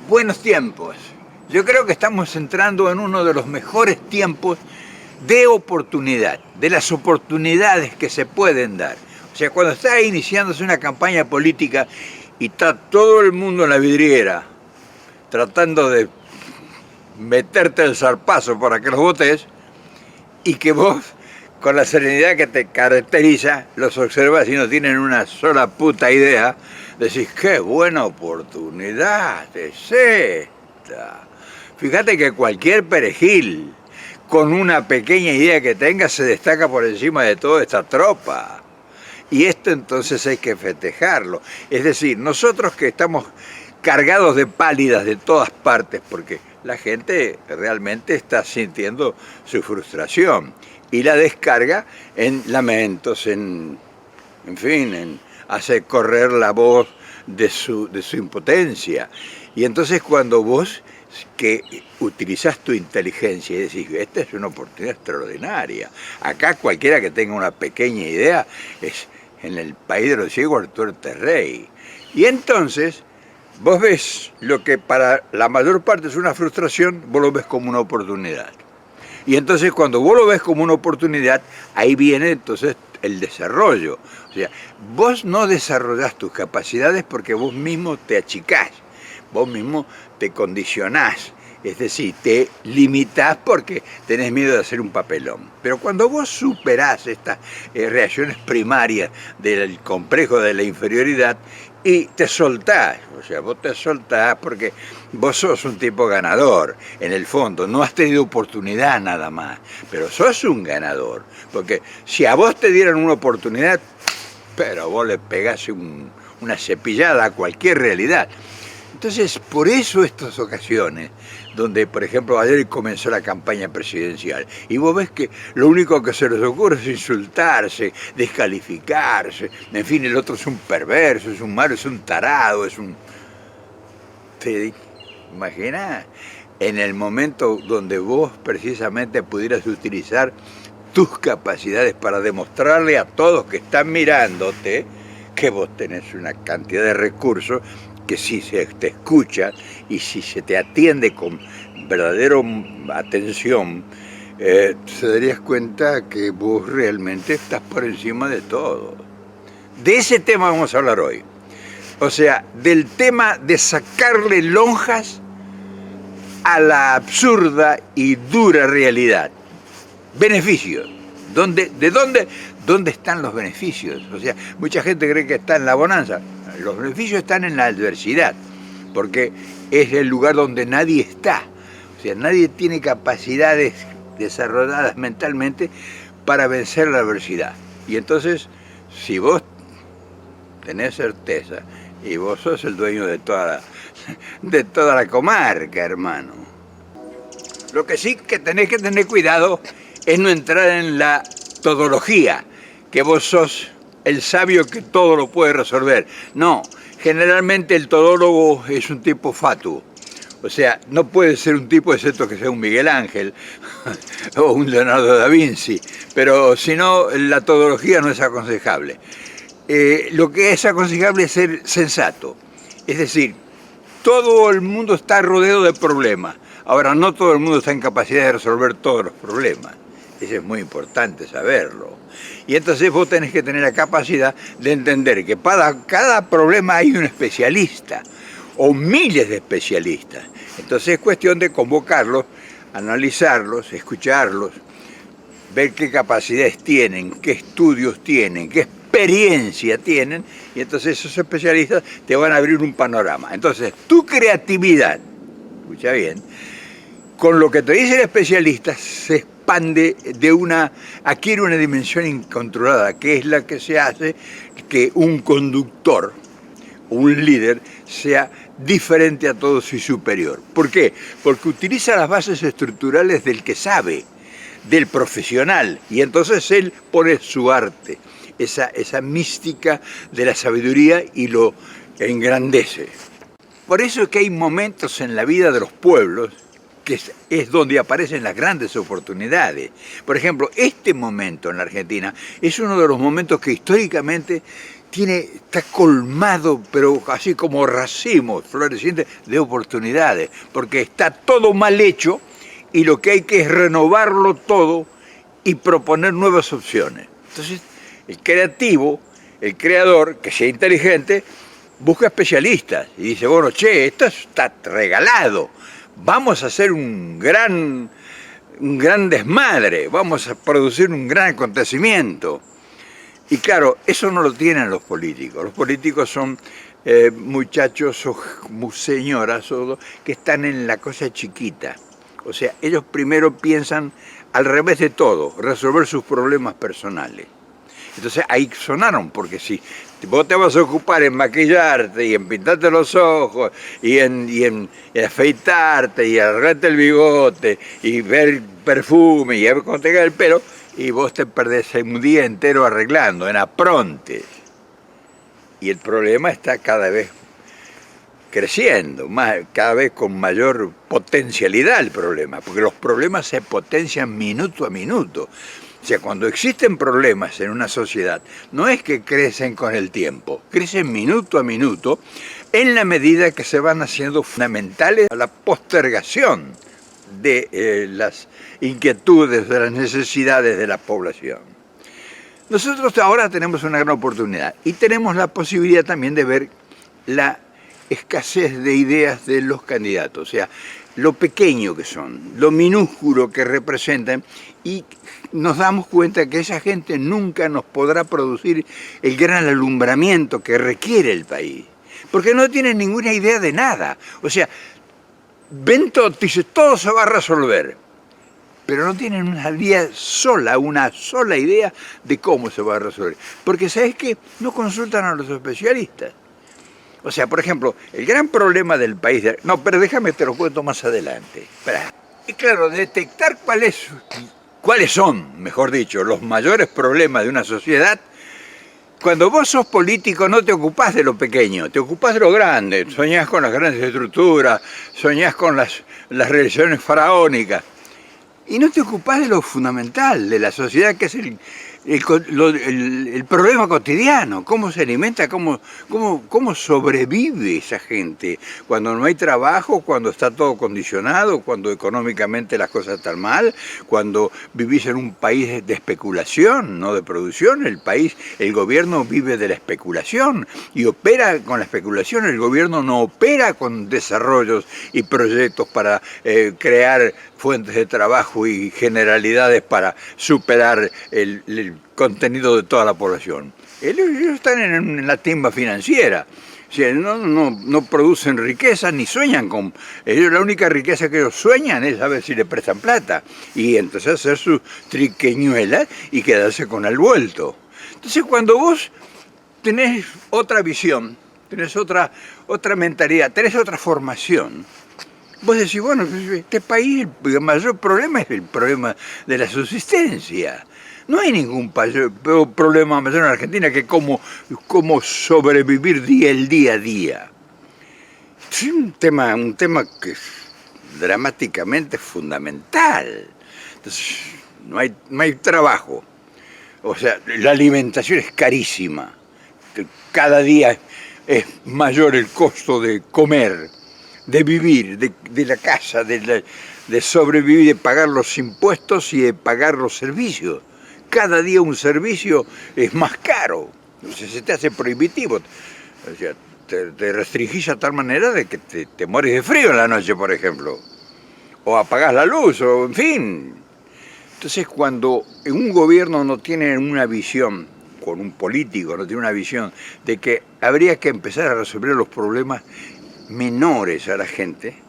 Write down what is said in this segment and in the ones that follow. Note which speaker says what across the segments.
Speaker 1: buenos tiempos. Yo creo que estamos entrando en uno de los mejores tiempos de oportunidad, de las oportunidades que se pueden dar. O sea, cuando está iniciándose una campaña política y está todo el mundo en la vidriera tratando de meterte el zarpazo para que los votes, y que vos, con la serenidad que te caracteriza, los observas y no tienen una sola puta idea, decís, qué buena oportunidad es esta. Fíjate que cualquier perejil con una pequeña idea que tenga se destaca por encima de toda esta tropa. Y esto entonces hay que festejarlo. Es decir, nosotros que estamos cargados de pálidas de todas partes, porque la gente realmente está sintiendo su frustración y la descarga en lamentos, en fin, en hacer correr la voz de su impotencia. Y entonces cuando vos que utilizás tu inteligencia y decís, esta es una oportunidad extraordinaria, acá cualquiera que tenga una pequeña idea es en el país de los ciegos Arturo Terrey. Y entonces vos ves lo que para la mayor parte es una frustración, vos lo ves como una oportunidad. Y entonces cuando vos lo ves como una oportunidad, ahí viene entonces el desarrollo. O sea, vos no desarrollás tus capacidades porque vos mismo te achicás, vos mismo te condicionás, es decir, te limitás porque tenés miedo de hacer un papelón. Pero cuando vos superás estas reacciones primarias del complejo de la inferioridad y te soltás, o sea, vos te soltás porque vos sos un tipo ganador, en el fondo, no has tenido oportunidad nada más, pero sos un ganador, porque si a vos te dieran una oportunidad, pero vos le pegás una cepillada a cualquier realidad. Entonces, por eso estas ocasiones, donde, por ejemplo, ayer comenzó la campaña presidencial, y vos ves que lo único que se les ocurre es insultarse, descalificarse, en fin, el otro es un perverso, es un malo, es un tarado, es un... ¿Te imaginas? En el momento donde vos precisamente pudieras utilizar tus capacidades para demostrarle a todos que están mirándote que vos tenés una cantidad de recursos que si se te escucha y si se te atiende con verdadera atención, te darías cuenta que vos realmente estás por encima de todo. De ese tema vamos a hablar hoy. O sea, del tema de sacarle lonjas a la absurda y dura realidad. Beneficios. ¿Dónde están los beneficios? O sea, mucha gente cree que está en la bonanza. Los beneficios están en la adversidad, porque es el lugar donde nadie está. O sea, nadie tiene capacidades desarrolladas mentalmente para vencer la adversidad. Y entonces, si vos tenés certeza, y vos sos el dueño de toda la comarca, hermano. Lo que sí que tenés que tener cuidado es no entrar en la todología, que vos sos el sabio que todo lo puede resolver. No, generalmente el todólogo es un tipo fatuo. O sea, no puede ser un tipo excepto que sea un Miguel Ángel o un Leonardo da Vinci, pero si no, la todología no es aconsejable. Lo que es aconsejable es ser sensato. Es decir, todo el mundo está rodeado de problemas. Ahora, no todo el mundo está en capacidad de resolver todos los problemas. Eso es muy importante saberlo. Y entonces vos tenés que tener la capacidad de entender que para cada problema hay un especialista, o miles de especialistas. Entonces es cuestión de convocarlos, analizarlos, escucharlos, ver qué capacidades tienen, qué estudios tienen, qué experiencia tienen, y entonces esos especialistas te van a abrir un panorama. Entonces, tu creatividad, escucha bien, con lo que te dice el especialista se expande adquiere una dimensión incontrolada, que es la que se hace que un conductor, un líder, sea diferente a todos y superior. ¿Por qué? Porque utiliza las bases estructurales del que sabe, del profesional, y entonces él pone su arte, esa mística de la sabiduría y lo engrandece. Por eso es que hay momentos en la vida de los pueblos que es donde aparecen las grandes oportunidades. Por ejemplo, este momento en la Argentina es uno de los momentos que históricamente está colmado, pero así como racimos florecientes de oportunidades, porque está todo mal hecho y lo que hay que es renovarlo todo y proponer nuevas opciones. Entonces, el creativo, el creador, que sea inteligente, busca especialistas y dice, bueno, che, esto está regalado, vamos a hacer un gran desmadre, vamos a producir un gran acontecimiento. Y claro, eso no lo tienen los políticos son muchachos o señoras que están en la cosa chiquita. O sea, ellos primero piensan al revés de todo, resolver sus problemas personales. Entonces ahí sonaron, porque si vos te vas a ocupar en maquillarte y en pintarte los ojos y en afeitarte y arreglarte el bigote y ver perfume y ver cómo te queda el pelo, y vos te perdés un día entero arreglando, en aprontes. Y el problema está cada vez creciendo, cada vez con mayor potencialidad el problema, porque los problemas se potencian minuto a minuto. O sea, cuando existen problemas en una sociedad, no es que crecen con el tiempo, crecen minuto a minuto en la medida que se van haciendo fundamentales a la postergación de las inquietudes, de las necesidades de la población. Nosotros ahora tenemos una gran oportunidad y tenemos la posibilidad también de ver la escasez de ideas de los candidatos, o sea, lo pequeño que son, lo minúsculo que representan, y nos damos cuenta que esa gente nunca nos podrá producir el gran alumbramiento que requiere el país, porque no tienen ninguna idea de nada. O sea, ven todo, dice, todo se va a resolver, pero no tienen una sola idea de cómo se va a resolver, porque ¿sabes qué? No consultan a los especialistas. O sea, por ejemplo, el gran problema del país... No, pero déjame, te lo cuento más adelante. Espera. Y claro, detectar cuáles son, mejor dicho, los mayores problemas de una sociedad. Cuando vos sos político no te ocupás de lo pequeño, te ocupás de lo grande. Soñás con las grandes estructuras, soñás con las religiones faraónicas. Y no te ocupás de lo fundamental de la sociedad, que es el problema cotidiano, cómo se alimenta, cómo sobrevive esa gente cuando no hay trabajo, cuando está todo condicionado, cuando económicamente las cosas están mal, cuando vivís en un país de especulación, no de producción. El gobierno vive de la especulación y opera con la especulación. El gobierno no opera con desarrollos y proyectos para crear fuentes de trabajo y generalidades para superar el contenido de toda la población. Ellos están en la timba financiera. O sea, no producen riqueza ni sueñan con... Ellos, la única riqueza que ellos sueñan es a ver si le prestan plata y entonces hacer sus triqueñuelas y quedarse con el vuelto. Entonces cuando vos tenés otra visión, tenés otra mentalidad, tenés otra formación, vos decís, bueno, este país el mayor problema es el problema de la subsistencia. No hay ningún problema mayor en Argentina que cómo sobrevivir el día a día. Es un tema que es dramáticamente fundamental. Entonces, no hay trabajo. O sea, la alimentación es carísima. Cada día es mayor el costo de comer, de vivir, de la casa, de sobrevivir, de pagar los impuestos y de pagar los servicios. Cada día un servicio es más caro, o sea, se te hace prohibitivo. O sea, te restringís a tal manera de que te mueres de frío en la noche, por ejemplo. O apagás la luz, o en fin. Entonces, cuando un gobierno no tiene una visión, con un político no tiene una visión de que habría que empezar a resolver los problemas menores a la gente,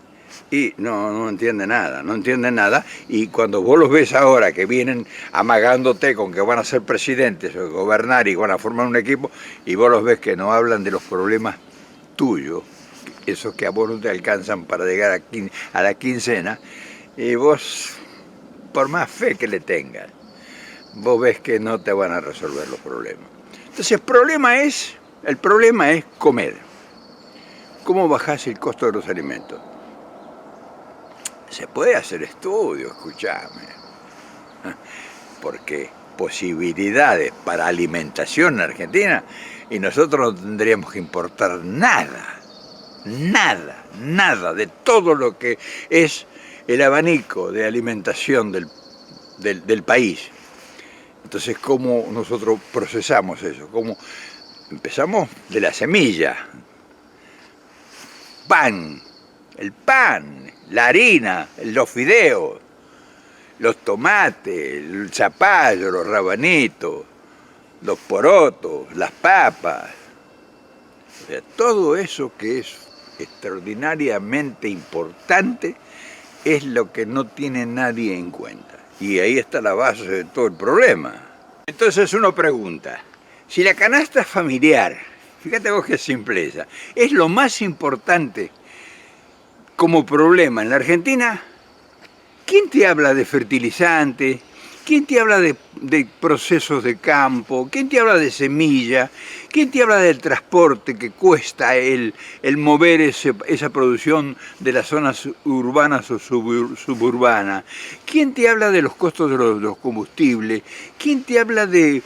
Speaker 1: y no entiende nada, y cuando vos los ves ahora que vienen amagándote con que van a ser presidentes o gobernar y van a formar un equipo, y vos los ves que no hablan de los problemas tuyos, esos que a vos no te alcanzan para llegar a la quincena, y vos, por más fe que le tengas, vos ves que no te van a resolver los problemas. Entonces el problema es comer. ¿Cómo bajás el costo de los alimentos? Se puede hacer estudios, escuchame, porque posibilidades para alimentación en Argentina y nosotros no tendríamos que importar nada, nada de todo lo que es el abanico de alimentación del país. Entonces, ¿cómo nosotros procesamos eso? ¿Cómo empezamos de la semilla? El pan, la harina, los fideos, los tomates, el zapallo, los rabanitos, los porotos, las papas. O sea, todo eso que es extraordinariamente importante es lo que no tiene nadie en cuenta. Y ahí está la base de todo el problema. Entonces uno pregunta, si la canasta familiar, fíjate vos qué simpleza, es lo más importante como problema en la Argentina, ¿quién te habla de fertilizantes? ¿Quién te habla de procesos de campo? ¿Quién te habla de semilla? ¿Quién te habla del transporte que cuesta el mover esa producción de las zonas urbanas o suburbanas? ¿Quién te habla de los costos de los combustibles? ¿Quién te habla de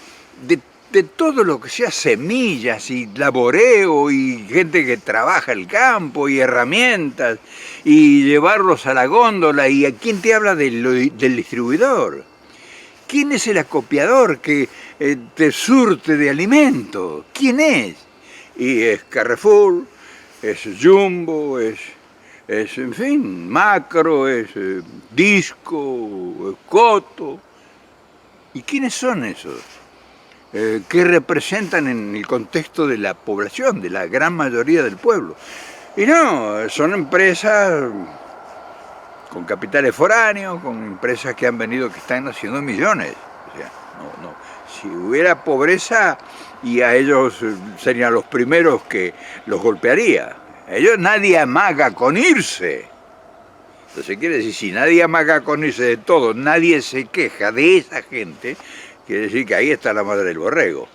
Speaker 1: todo lo que sea semillas y laboreo y gente que trabaja el campo y herramientas y llevarlos a la góndola? ¿Y a quién te habla del distribuidor? ¿Quién es el acopiador que te surte de alimentos? ¿Quién es? Y es Carrefour, es Jumbo, es en fin, Macro, es Disco, es Coto. ¿Y quiénes son esos? ¿Qué representan en el contexto de la población, de la gran mayoría del pueblo? Y no, son empresas con capitales foráneos, con empresas que han venido, que están haciendo millones. O sea, si hubiera pobreza, y a ellos serían los primeros que los golpearía. A ellos nadie amaga con irse. Entonces quiere decir, si nadie amaga con irse de todo, nadie se queja de esa gente, quiere decir que ahí está la madre del borrego.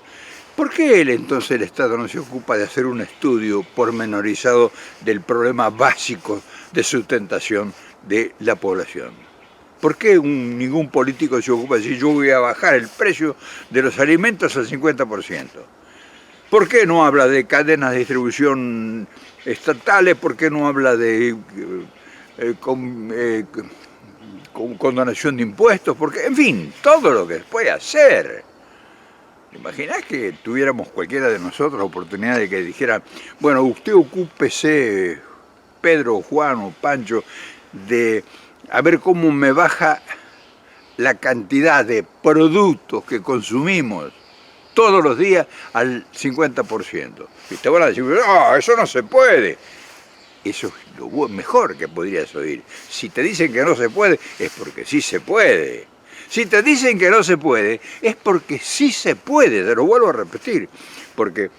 Speaker 1: ¿Por qué entonces el Estado no se ocupa de hacer un estudio pormenorizado del problema básico de sustentación de la población? ¿Por qué ningún político se ocupa de decir yo voy a bajar el precio de los alimentos al 50%? ¿Por qué no habla de cadenas de distribución estatales? ¿Por qué no habla de condonación de impuestos? Porque, en fin, todo lo que se puede hacer. ¿Imaginás que tuviéramos cualquiera de nosotros la oportunidad de que dijeran, bueno, usted ocúpese, Pedro, Juan o Pancho, de a ver cómo me baja la cantidad de productos que consumimos todos los días al 50%? Y te van a decir, no, eso no se puede. Eso es lo mejor que podrías oír. Si te dicen que no se puede, es porque sí se puede. Si te dicen que no se puede, es porque sí se puede, te lo vuelvo a repetir. Porque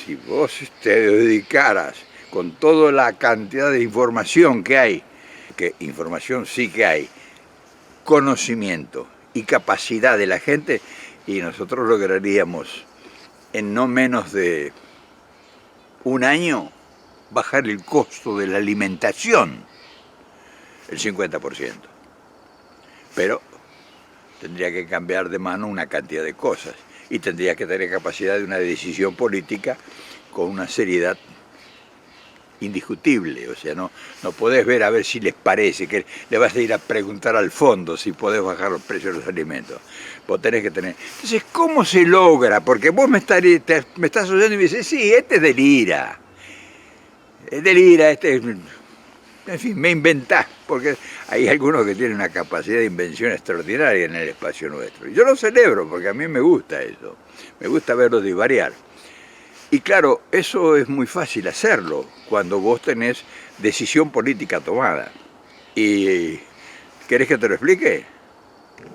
Speaker 1: si vos te dedicaras con toda la cantidad de información que hay, que información sí que hay, conocimiento y capacidad de la gente, y nosotros lograríamos en no menos de un año bajar el costo de la alimentación el 50%. Pero tendría que cambiar de mano una cantidad de cosas y tendría que tener capacidad de una decisión política con una seriedad indiscutible. O sea, no podés ver a ver si les parece, que le vas a ir a preguntar al fondo si podés bajar los precios de los alimentos. Vos tenés que tener... Entonces, ¿cómo se logra? Porque vos me estás oyendo y me dices, sí, este delira. En fin, me inventás, porque hay algunos que tienen una capacidad de invención extraordinaria en el espacio nuestro. Y yo lo celebro, porque a mí me gusta eso, me gusta verlo divariar. Y claro, eso es muy fácil hacerlo, cuando vos tenés decisión política tomada. ¿Y querés que te lo explique?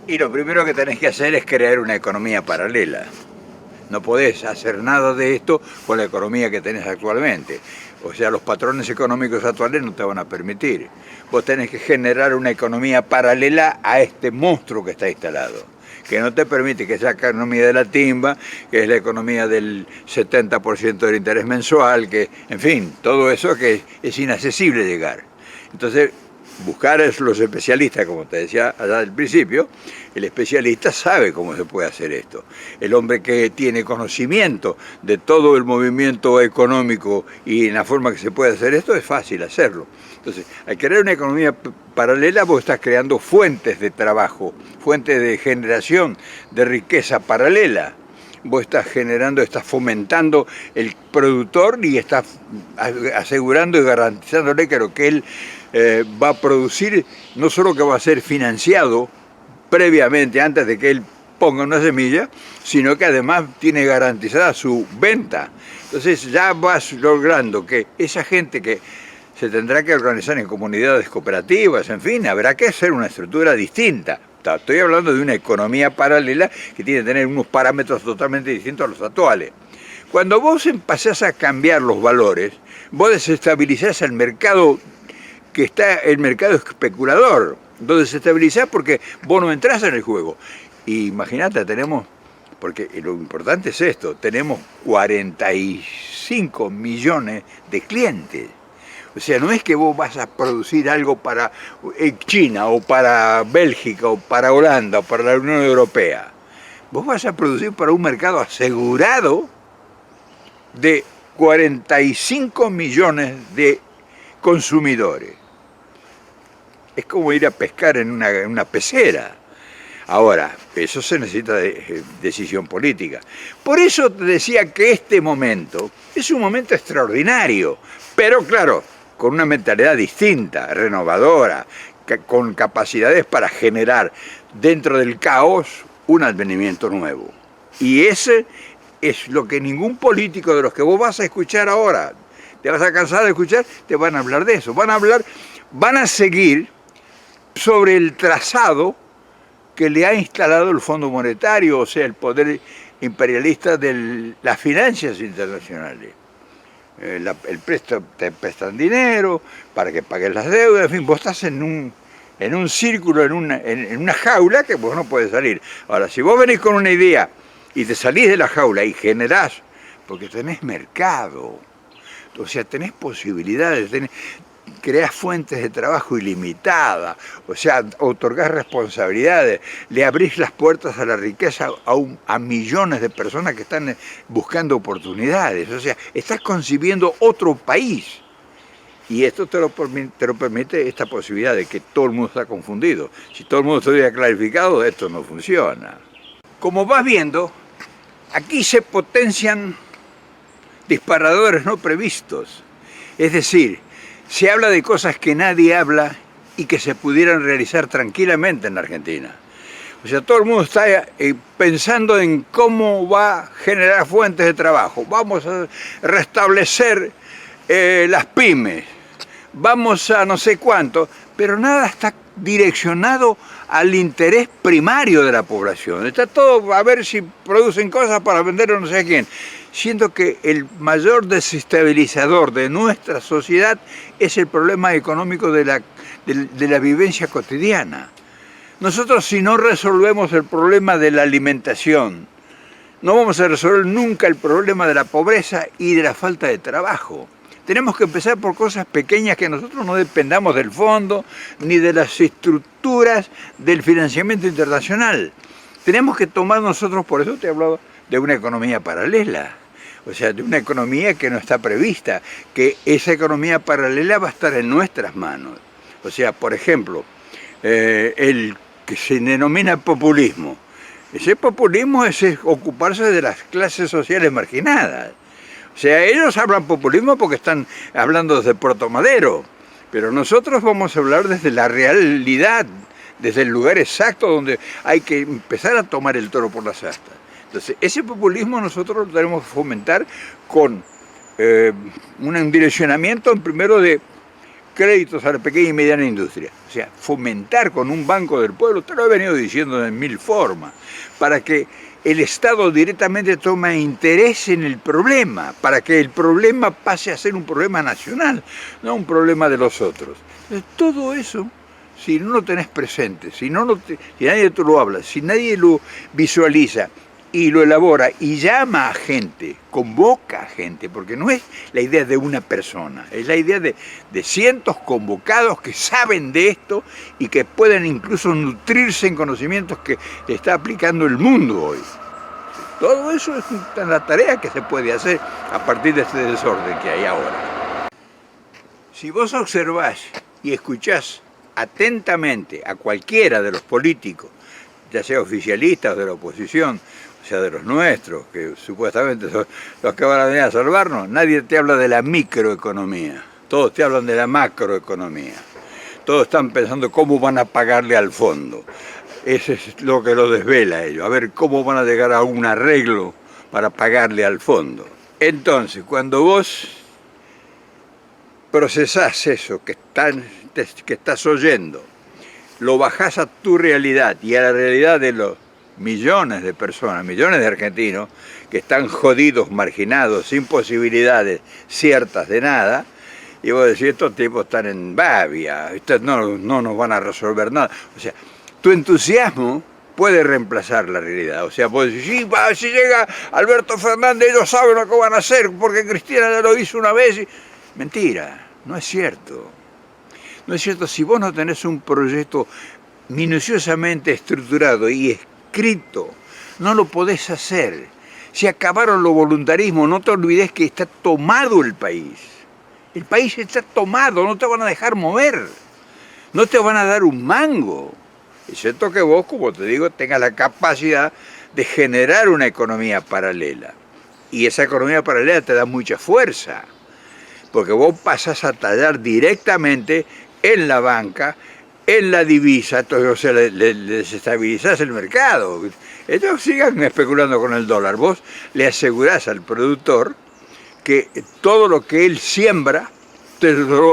Speaker 1: Y lo primero que tenés que hacer es crear una economía paralela. No podés hacer nada de esto con la economía que tenés actualmente. O sea, los patrones económicos actuales no te van a permitir. Vos tenés que generar una economía paralela a este monstruo que está instalado, que no te permite, que es la economía de la timba, que es la economía del 70% del interés mensual, que, en fin, todo eso que es inaccesible llegar. Entonces, buscar a los especialistas, como te decía allá al principio. El especialista sabe cómo se puede hacer esto. El hombre que tiene conocimiento de todo el movimiento económico y en la forma que se puede hacer esto, es fácil hacerlo. Entonces, al crear una economía paralela, vos estás creando fuentes de trabajo, fuentes de generación de riqueza paralela. Vos estás generando, estás fomentando el productor y estás asegurando y garantizándole que lo que él va a producir, no solo que va a ser financiado previamente, antes de que él ponga una semilla, sino que además tiene garantizada su venta. Entonces ya vas logrando que esa gente que se tendrá que organizar en comunidades cooperativas, en fin, habrá que hacer una estructura distinta. Estoy hablando de una economía paralela que tiene que tener unos parámetros totalmente distintos a los actuales. Cuando vos empezás a cambiar los valores, vos desestabilizás el mercado que está, el mercado especulador. Lo desestabilizás porque vos no entrás en el juego. Y imagínate, tenemos, porque lo importante es esto, tenemos 45 millones de clientes. O sea, no es que vos vas a producir algo para China o para Bélgica o para Holanda o para la Unión Europea. Vos vas a producir para un mercado asegurado de 45 millones de consumidores. Es como ir a pescar en una pecera. Ahora, eso se necesita de decisión política. Por eso te decía que este momento es un momento extraordinario, pero claro, con una mentalidad distinta, renovadora, con capacidades para generar dentro del caos un advenimiento nuevo. Y ese es lo que ningún político de los que vos vas a escuchar ahora, te vas a cansar de escuchar, te van a hablar de eso. Van a seguir sobre el trazado que le ha instalado el Fondo Monetario, o sea, el poder imperialista de las finanzas internacionales. El préstamo, te prestan dinero para que pagues las deudas, en fin, vos estás en un círculo, en una jaula que vos no puedes salir. Ahora, si vos venís con una idea y te salís de la jaula y generás, porque tenés mercado, o sea, tenés posibilidades, creás fuentes de trabajo ilimitadas, o sea, otorgás responsabilidades, le abrís las puertas a la riqueza a millones de personas que están buscando oportunidades, o sea, estás concibiendo otro país. Y esto te lo permite esta posibilidad de que todo el mundo está confundido. Si todo el mundo estuviera clarificado, esto no funciona. Como vas viendo, aquí se potencian disparadores no previstos, es decir, se habla de cosas que nadie habla y que se pudieran realizar tranquilamente en la Argentina. O sea, todo el mundo está pensando en cómo va a generar fuentes de trabajo. Vamos a restablecer las pymes, vamos a no sé cuánto, pero nada está direccionado al interés primario de la población. Está todo a ver si producen cosas para vender a no sé a quién. Siendo que el mayor desestabilizador de nuestra sociedad es el problema económico de la vivencia cotidiana. Nosotros, si no resolvemos el problema de la alimentación, no vamos a resolver nunca el problema de la pobreza y de la falta de trabajo. Tenemos que empezar por cosas pequeñas, que nosotros no dependamos del fondo ni de las estructuras del financiamiento internacional. Tenemos que tomar nosotros, por eso te hablaba de una economía paralela, o sea, de una economía que no está prevista, que esa economía paralela va a estar en nuestras manos. O sea, por ejemplo, el que se denomina populismo. Ese populismo es ocuparse de las clases sociales marginadas. O sea, ellos hablan populismo porque están hablando desde Puerto Madero, pero nosotros vamos a hablar desde la realidad, desde el lugar exacto donde hay que empezar a tomar el toro por las astas. Entonces, ese populismo nosotros lo tenemos que fomentar con un direccionamiento, primero, de créditos a la pequeña y mediana industria. O sea, fomentar con un banco del pueblo, te lo he venido diciendo de mil formas, para que el Estado directamente tome interés en el problema, para que el problema pase a ser un problema nacional, no un problema de los otros. Entonces, todo eso, si no lo tenés presente, si nadie te lo habla, si nadie lo visualiza, y lo elabora y llama a gente, convoca a gente, porque no es la idea de una persona, es la idea de cientos convocados que saben de esto y que pueden incluso nutrirse en conocimientos que está aplicando el mundo hoy. Todo eso es la tarea que se puede hacer a partir de este desorden que hay ahora. Si vos observás y escuchás atentamente a cualquiera de los políticos, ya sea oficialistas o de la oposición, o sea, de los nuestros, que supuestamente son los que van a venir a salvarnos, nadie te habla de la microeconomía, todos te hablan de la macroeconomía. Todos están pensando cómo van a pagarle al fondo. Eso es lo que lo desvela a ellos, a ver cómo van a llegar a un arreglo para pagarle al fondo. Entonces, cuando vos procesás eso que estás oyendo, lo bajás a tu realidad y a la realidad de los millones de personas, millones de argentinos que están jodidos, marginados, sin posibilidades ciertas de nada, y vos decís, estos tipos están en babia, estos no nos van a resolver nada. O sea, tu entusiasmo puede reemplazar la realidad. O sea, vos decís, sí, si llega Alberto Fernández, ellos saben lo que van a hacer, porque Cristina ya lo hizo una vez. Mentira, no es cierto. No es cierto, si vos no tenés un proyecto minuciosamente estructurado y escrito, no lo podés hacer. Se acabaron los voluntarismos, no te olvides que está tomado el país. El país está tomado, no te van a dejar mover, no te van a dar un mango, excepto que vos, como te digo, tengas la capacidad de generar una economía paralela. Y esa economía paralela te da mucha fuerza, porque vos pasás a tallar directamente en la banca, en la divisa, o sea, le desestabilizás el mercado. Ellos sigan especulando con el dólar, vos le asegurás al productor que todo lo que él siembra,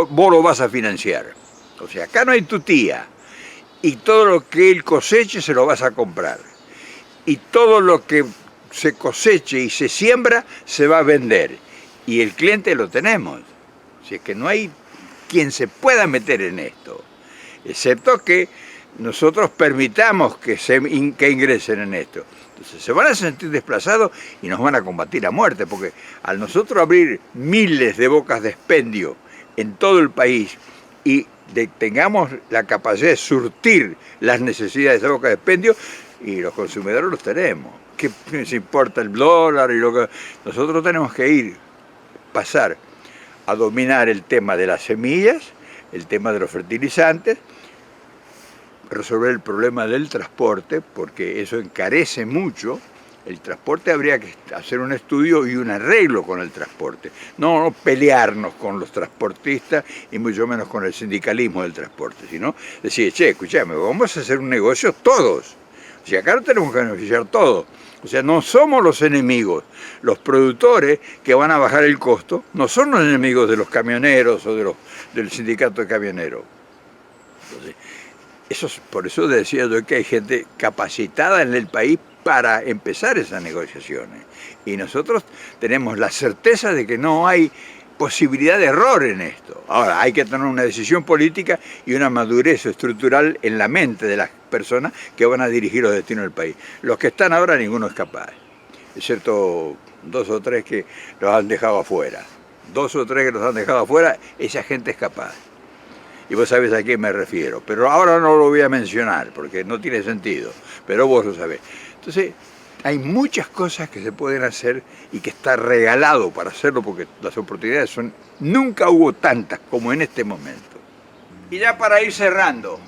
Speaker 1: vos lo vas a financiar. O sea, acá no hay tutía, y todo lo que él coseche se lo vas a comprar. Y todo lo que se coseche y se siembra se va a vender. Y el cliente lo tenemos. O sea, que no hay quien se pueda meter en esto, excepto que nosotros permitamos que ingresen en esto. Entonces se van a sentir desplazados y nos van a combatir a muerte, porque al nosotros abrir miles de bocas de expendio en todo el país y tengamos la capacidad de surtir las necesidades de bocas de expendio, y los consumidores los tenemos. ¿Qué nos importa el dólar y lo que nosotros tenemos que pasar a dominar el tema de las semillas, el tema de los fertilizantes, resolver el problema del transporte, porque eso encarece mucho. El transporte habría que hacer un estudio y un arreglo con el transporte, no pelearnos con los transportistas y mucho menos con el sindicalismo del transporte, sino decir, che, escuchame, vamos a hacer un negocio todos. O sea, acá no tenemos que beneficiar todos. O sea, no somos los enemigos. Los productores que van a bajar el costo no son los enemigos de los camioneros o del sindicato de camioneros. Entonces, por eso decía yo que hay gente capacitada en el país para empezar esas negociaciones. Y nosotros tenemos la certeza de que no hay posibilidad de error en esto. Ahora, hay que tener una decisión política y una madurez estructural en la mente de las personas que van a dirigir los destinos del país. Los que están ahora, ninguno es capaz, excepto 2 o 3 que los han dejado afuera. 2 o 3 que los han dejado afuera, esa gente es capaz. Y vos sabés a quién me refiero. Pero ahora no lo voy a mencionar, porque no tiene sentido, pero vos lo sabés. Entonces, hay muchas cosas que se pueden hacer y que está regalado para hacerlo, porque las oportunidades nunca hubo tantas como en este momento. Y ya para ir cerrando,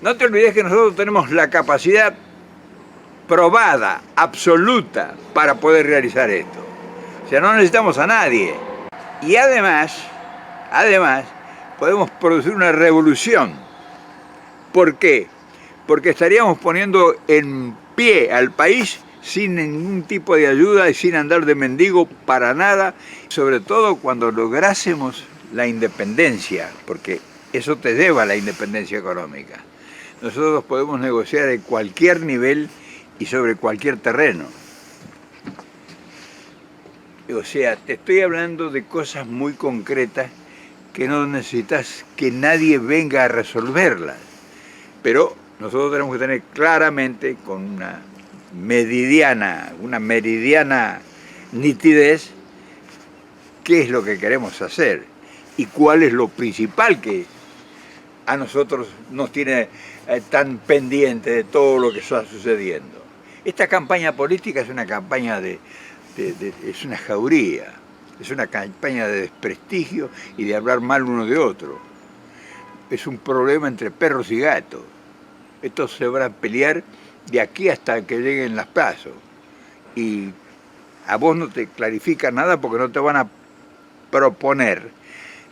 Speaker 1: no te olvides que nosotros tenemos la capacidad probada, absoluta, para poder realizar esto. O sea, no necesitamos a nadie. Y además, podemos producir una revolución. ¿Por qué? Porque estaríamos poniendo en pie al país sin ningún tipo de ayuda y sin andar de mendigo para nada, sobre todo cuando lográsemos la independencia, porque eso te lleva a la independencia económica. Nosotros podemos negociar en cualquier nivel y sobre cualquier terreno. O sea, te estoy hablando de cosas muy concretas que no necesitas que nadie venga a resolverlas, pero nosotros tenemos que tener claramente, con una una meridiana nitidez qué es lo que queremos hacer y cuál es lo principal que a nosotros nos tiene tan pendiente de todo lo que está sucediendo. Esta campaña política es una campaña es una jauría, es una campaña de desprestigio y de hablar mal uno de otro. Es un problema entre perros y gatos. Estos se van a pelear de aquí hasta que lleguen las pasos. Y a vos no te clarifica nada porque no te van a proponer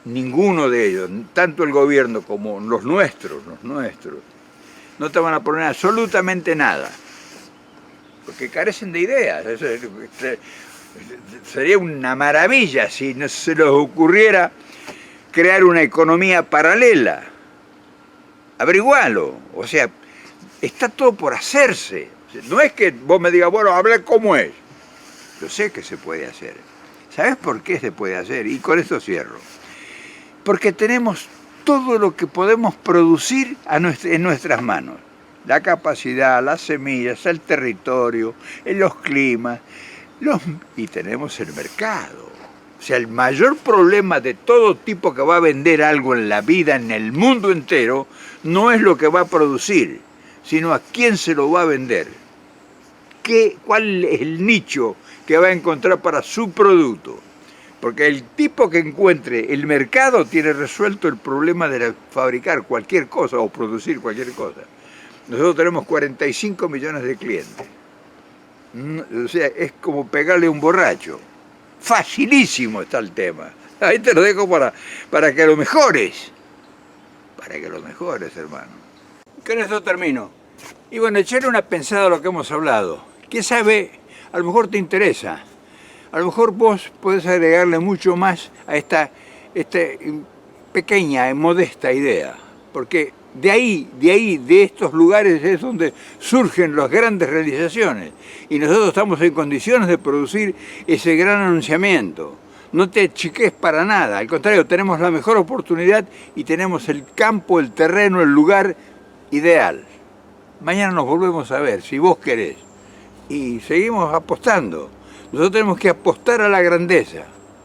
Speaker 1: ninguno de ellos, tanto el gobierno como los nuestros, no te van a poner absolutamente nada, porque carecen de ideas. Sería una maravilla si no se les ocurriera crear una economía paralela. Averigualo, o sea, está todo por hacerse. No es que vos me digas, bueno, hablé cómo es. Yo sé que se puede hacer. ¿Sabes por qué se puede hacer? Y con esto cierro. Porque tenemos todo lo que podemos producir en nuestras manos. La capacidad, las semillas, el territorio, los climas, y tenemos el mercado. O sea, el mayor problema de todo tipo que va a vender algo en la vida, en el mundo entero, no es lo que va a producir, sino a quién se lo va a vender. ¿Cuál es el nicho que va a encontrar para su producto? Porque el tipo que encuentre el mercado tiene resuelto el problema de fabricar cualquier cosa o producir cualquier cosa. Nosotros tenemos 45 millones de clientes. O sea, es como pegarle a un borracho. Facilísimo está el tema. Ahí te lo dejo para que lo mejores. Para que lo mejores, hermano. Con esto termino. Y bueno, echarle una pensada a lo que hemos hablado. ¿Quién sabe? A lo mejor te interesa. A lo mejor vos podés agregarle mucho más a esta pequeña y modesta idea. Porque de estos lugares es donde surgen las grandes realizaciones. Y nosotros estamos en condiciones de producir ese gran anunciamiento. No te achiques para nada. Al contrario, tenemos la mejor oportunidad y tenemos el campo, el terreno, el lugar ideal. Mañana nos volvemos a ver, si vos querés. Y seguimos apostando. Nosotros tenemos que apostar a la grandeza.